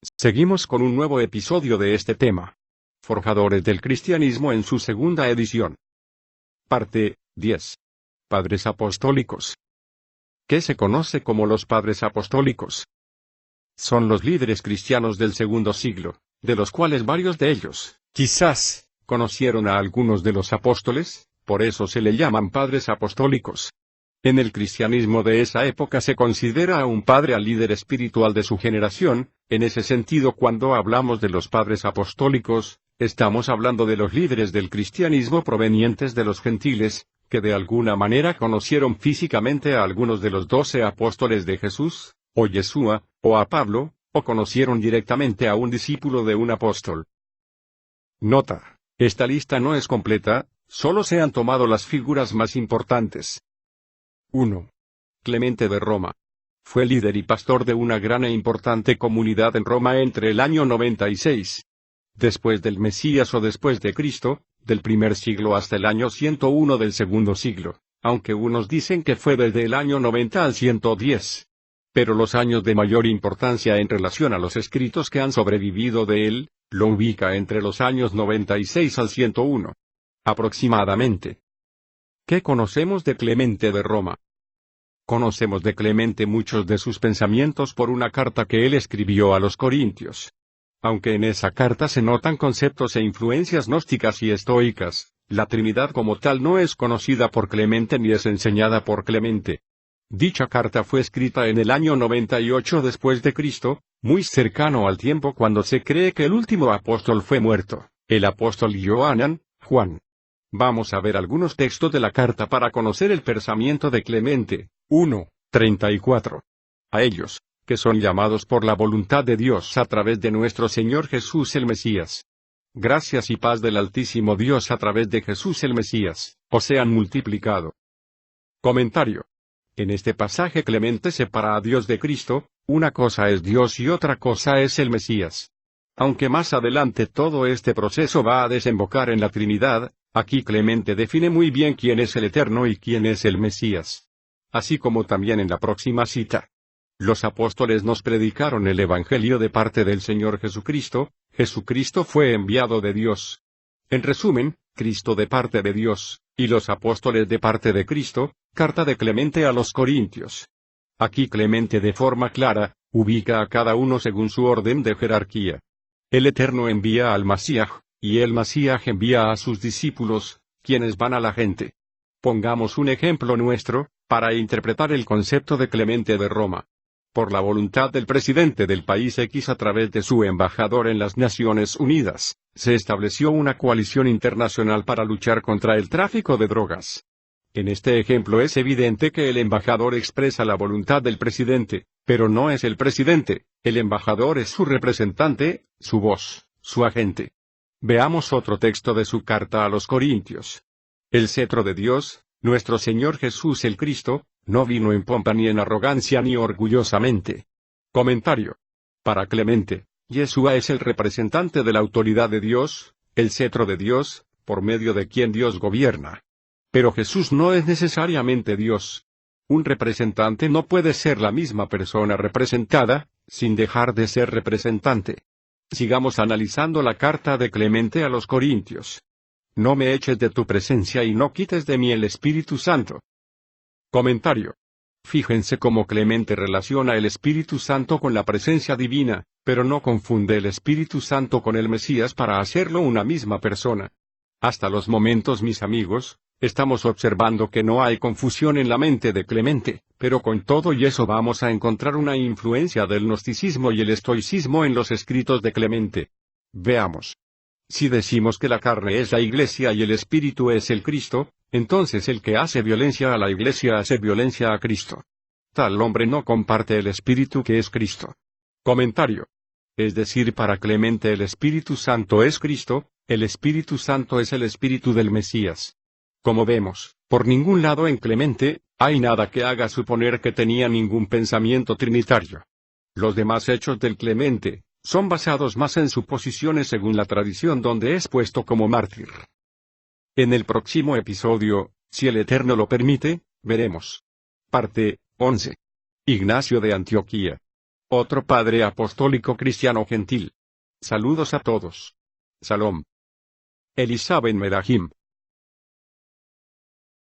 Seguimos con un nuevo episodio de este tema. Forjadores del Cristianismo en su segunda edición. Parte 10. Padres apostólicos. ¿Qué se conoce como los padres apostólicos? Son los líderes cristianos del segundo siglo, de los cuales varios de ellos, quizás, conocieron a algunos de los apóstoles, por eso se le llaman padres apostólicos. En el cristianismo de esa época se considera a un padre al líder espiritual de su generación. En ese sentido, cuando hablamos de los padres apostólicos, estamos hablando de los líderes del cristianismo provenientes de los gentiles, que de alguna manera conocieron físicamente a algunos de los 12 apóstoles de Jesús, o Yeshua, o a Pablo, o conocieron directamente a un discípulo de un apóstol. Nota: esta lista no es completa, solo se han tomado las figuras más importantes. 1. Clemente de Roma. Fue líder y pastor de una gran e importante comunidad en Roma entre el año 96. Después del Mesías o después de Cristo, del primer siglo hasta el año 101 del segundo siglo, aunque unos dicen que fue desde el año 90 al 110. Pero los años de mayor importancia en relación a los escritos que han sobrevivido de él, lo ubica entre los años 96 al 101. Aproximadamente. ¿Qué conocemos de Clemente de Roma? Conocemos de Clemente muchos de sus pensamientos por una carta que él escribió a los Corintios. Aunque en esa carta se notan conceptos e influencias gnósticas y estoicas, la Trinidad como tal no es conocida por Clemente ni es enseñada por Clemente. Dicha carta fue escrita en el año 98 después de Cristo, muy cercano al tiempo cuando se cree que el último apóstol fue muerto, el apóstol Juan. Vamos a ver algunos textos de la carta para conocer el pensamiento de Clemente. 1:34. A ellos, que son llamados por la voluntad de Dios a través de nuestro Señor Jesús el Mesías. Gracias y paz del Altísimo Dios a través de Jesús el Mesías, os sean multiplicado. Comentario. En este pasaje Clemente separa a Dios de Cristo, una cosa es Dios y otra cosa es el Mesías. Aunque más adelante todo este proceso va a desembocar en la Trinidad, aquí Clemente define muy bien quién es el Eterno y quién es el Mesías. Así como también en la próxima cita. Los apóstoles nos predicaron el Evangelio de parte del Señor Jesucristo. Jesucristo fue enviado de Dios. En resumen, Cristo de parte de Dios, y los apóstoles de parte de Cristo. Carta de Clemente a los Corintios. Aquí Clemente de forma clara, ubica a cada uno según su orden de jerarquía. El Eterno envía al Masías, y el Masías envía a sus discípulos, quienes van a la gente. Pongamos un ejemplo nuestro, para interpretar el concepto de Clemente de Roma. Por la voluntad del presidente del país X a través de su embajador en las Naciones Unidas, se estableció una coalición internacional para luchar contra el tráfico de drogas. En este ejemplo es evidente que el embajador expresa la voluntad del presidente, pero no es el presidente, el embajador es su representante, su voz, su agente. Veamos otro texto de su carta a los Corintios. El cetro de Dios, nuestro Señor Jesús el Cristo, no vino en pompa ni en arrogancia ni orgullosamente. Comentario. Para Clemente, Yeshua es el representante de la autoridad de Dios, el cetro de Dios, por medio de quien Dios gobierna. Pero Jesús no es necesariamente Dios. Un representante no puede ser la misma persona representada, sin dejar de ser representante. Sigamos analizando la carta de Clemente a los Corintios. No me eches de tu presencia y no quites de mí el Espíritu Santo. Comentario. Fíjense cómo Clemente relaciona el Espíritu Santo con la presencia divina, pero no confunde el Espíritu Santo con el Mesías para hacerlo una misma persona. Hasta los momentos, mis amigos, estamos observando que no hay confusión en la mente de Clemente, pero con todo y eso vamos a encontrar una influencia del gnosticismo y el estoicismo en los escritos de Clemente. Veamos. Si decimos que la carne es la Iglesia y el Espíritu es el Cristo, entonces el que hace violencia a la Iglesia hace violencia a Cristo. Tal hombre no comparte el Espíritu que es Cristo. Comentario. Es decir, para Clemente el Espíritu Santo es Cristo, el Espíritu Santo es el Espíritu del Mesías. Como vemos, por ningún lado en Clemente, hay nada que haga suponer que tenía ningún pensamiento trinitario. Los demás hechos del Clemente son basados más en suposiciones según la tradición donde es puesto como mártir. En el próximo episodio, si el Eterno lo permite, veremos. Parte 11. Ignacio de Antioquía. otro padre apostólico cristiano gentil. Saludos a todos. Salom. Elisa ben Medahim.